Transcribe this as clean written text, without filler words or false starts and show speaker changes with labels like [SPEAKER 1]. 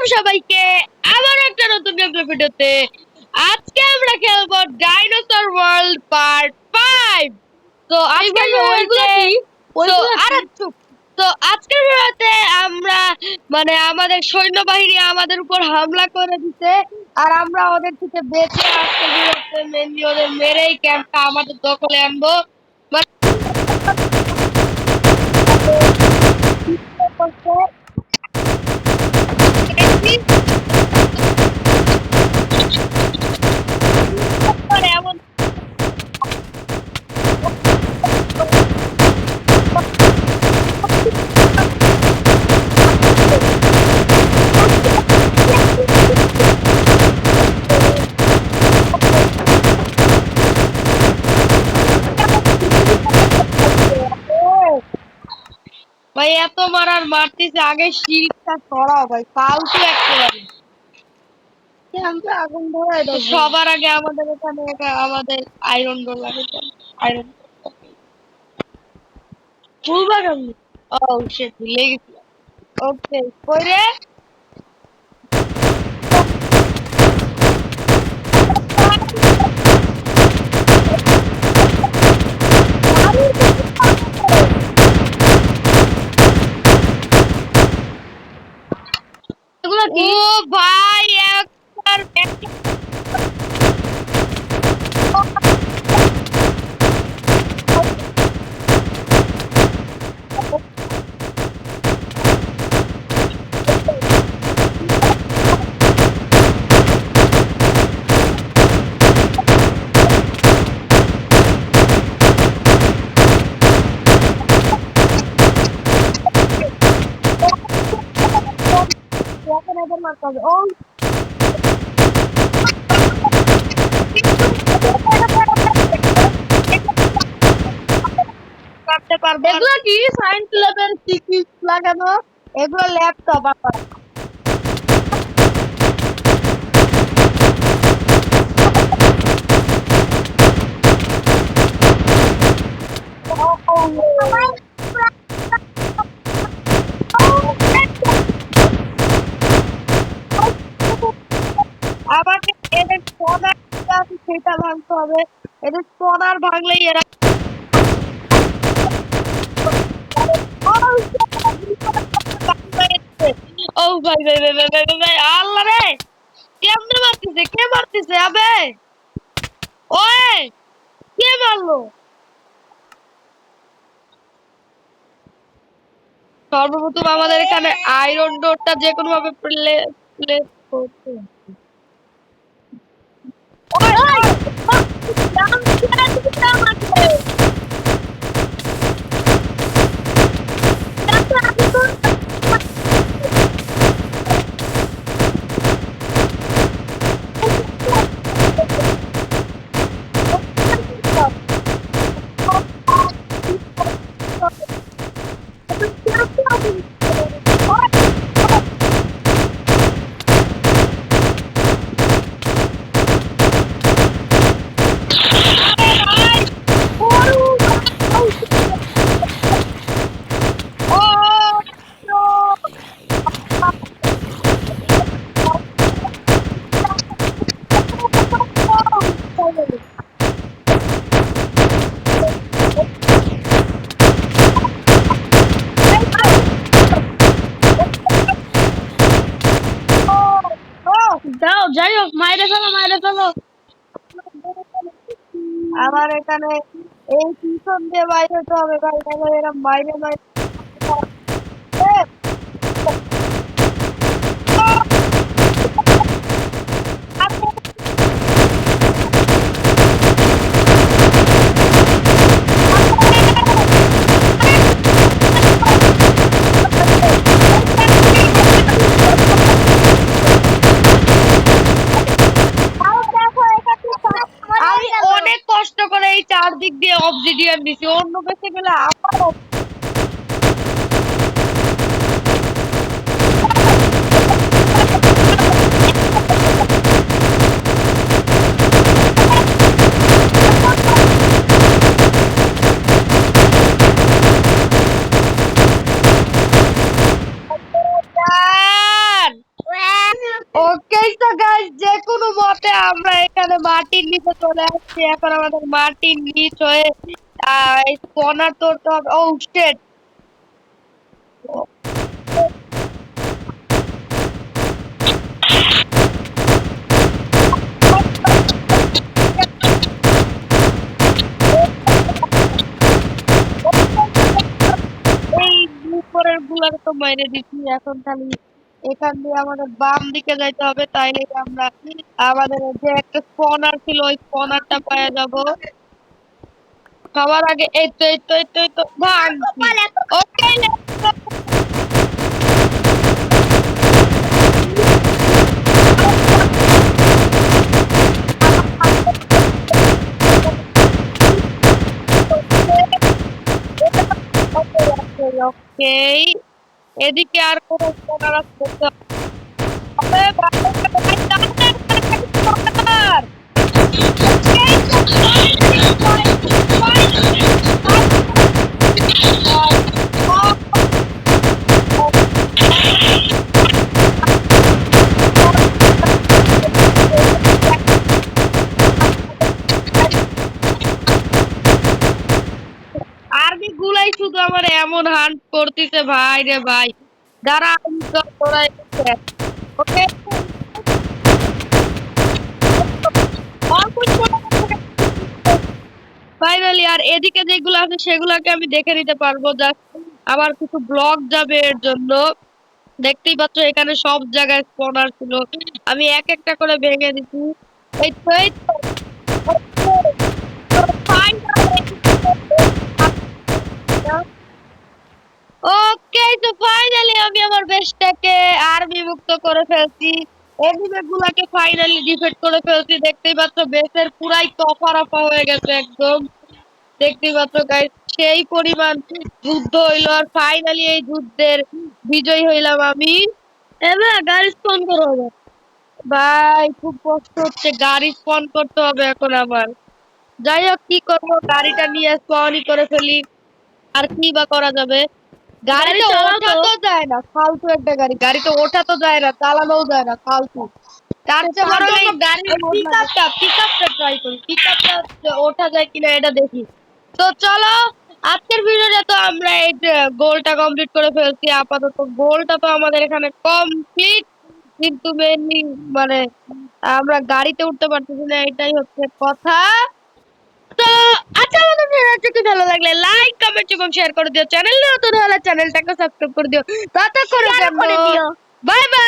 [SPEAKER 1] Welcome সবাইকে আবার একটা নতুন গেমের ভিডিওতে। আজকে আমরা খেলবো ডাইনোসর ওয়ার্ল্ড পার্ট 5। তো আজকের ভিডিওতে আজকের ভিডিওতে আমরা আমাদের সৈন্যবাহিনী আমাদের উপর হামলা করে দিতে, আর আমরা ওদের থেকে বেঁচে আজকের ভিডিওতে মেনলি ওদের মেরেই ক্যাম্পটা আমাদের দখলে আনবো। এমন ভাই এত মারার মারতেছে, আগে শিরটা সরাও ভাই, ফালতু একেবারে।
[SPEAKER 2] আগুন ধরাই দাও।
[SPEAKER 1] সবার আগে আমাদের এখানে আমাদের আয়রন ডোর লাগে। আয়রন
[SPEAKER 2] ফুল বাগান।
[SPEAKER 1] ও শিট, ভুলে গেছি। ওকে, কই রে? ও ভাই একবার মারতে হবে। ও করতে পারবো।
[SPEAKER 2] এগুলো কি সায়েন্স ল্যাবের কি লাগানো?
[SPEAKER 1] এগুলো ল্যাপটপ আবার। আমাকে এদের সোনার সেটা ভাঙতে হবে। এদের সোনার ভাঙলেই এরা ও ভাই ভাই ভাই ভাই ভাই ভাই, আল্লাহ রে, কেমনে মারতেছে? কে মারতেছে? আবে ওই কে মারলো? সর্বপ্রথম আমাদের এখানে আয়রন ডোরটা যে কোনো ভাবে প্লেস করতে হবে।
[SPEAKER 2] দাও, যাই হোক, মাইরে ফেলো।
[SPEAKER 1] আমার এখানে এই পিছন দিয়ে বাইরে যেতে হবে ভাই, তাহলে এরা বাইরে বাইরে অনেক কষ্ট করে এই চারদিক দিয়ে অবসিডিয়ান দিছি, অন্য বেঁচে গেলে আবার ওকে তো গাইস, যে কোনো মতে আমরা এখানে মাটির নিচে চলে আসছি। এখন আমাদের মাটির নিচ হয়ে স্পনার করতে হবে। ও শিট, এই উপরের গুলাকে তো মাইরে দিচ্ছি। এখন খালি এখান দিয়ে আমাদের বাম দিকে যাইতে হবে, তাইলে আমরা আমাদের যে একটা স্পনার ছিল ওই স্পনারটা পেয়ে যাব। সবার আগে এই তো ভাঙছি। ওকে, ওকে, এদিকে আর কোনো স্পনার আসতে হবে? স্পনার আর্মি গুলাই শুধু আমার এমন হান্ট করতেছে ভাই রে ভাই। যারা ওকে, ফাইনালি আর এদিকে যেগুলো আছে সেগুলোকে আমি দেখে নিতে পারবো। জাস্ট আমার কিছু ব্লগ যাবে এর জন্য। দেখতেই পাচ্ছ এখানে সব জায়গায় স্পনার ছিল, আমি এক একটা করে ভেঙে দিচ্ছি। এই তো ওকে, তো ফাইনালি আমি আমার বেস্টটাকে আর্মি মুক্ত করে ফেলছি। এনিমে গুলাকে ফাইনালি ডিফিট করে ফেলছি। দেখতেই পাচ্ছ বেসের পুরাই তফা রফা হয়ে গেছে একদম। দেখতেই পাচ্ছ গাইস, সেই পরিমাণ যুদ্ধ হইলো, আর ফাইনালি এই যুদ্ধের বিজয়ী হইলাম আমি।
[SPEAKER 2] এবার গাড়ি স্পন করো হবে।
[SPEAKER 1] ভাই খুব কষ্ট হচ্ছে, গাড়ি স্পন করতে হবে এখন আমার। যাই হোক, কি করবো, গাড়িটা নিয়ে স্পনই করে ফেলি। আর কি বা করা যাবে, গাড়িতে
[SPEAKER 2] চালাও
[SPEAKER 1] ওঠা
[SPEAKER 2] তো।
[SPEAKER 1] তো যায় না, ফালতু একটা গাড়ি, গাড়িতে ওঠা তো যায় না, চালানোও যায় না, ফালতু। তার চেয়ে
[SPEAKER 2] তার
[SPEAKER 1] বরং
[SPEAKER 2] জন্য
[SPEAKER 1] এই
[SPEAKER 2] গাড়ির মন লাগে।
[SPEAKER 1] পিকআপটা ট্রাই করি, পিকআপটা ওঠা যায় কিনা এটা দেখি। তো চলো, আজকের ভিডিওটা তো আমরা এই গোলটা কমপ্লিট করে ফেলছি। আপাতত গোলটা তো আমাদের এখানে কমপ্লিট, কিন্তু মেনলি মানে আমরা গাড়িতে উঠতে পারতেছি না, এটাই হচ্ছে কথা। তো আচ্ছা, আমাদের ভিডিও যদি ভালো লাগলে লাইক কমেন্ট এবং শেয়ার করে দিও। চ্যানেল নতুন হলে চ্যানেলটাকে সাবস্ক্রাইব করে দিও। ততক্ষণের জন্য
[SPEAKER 2] করে দিও।
[SPEAKER 1] Bye bye.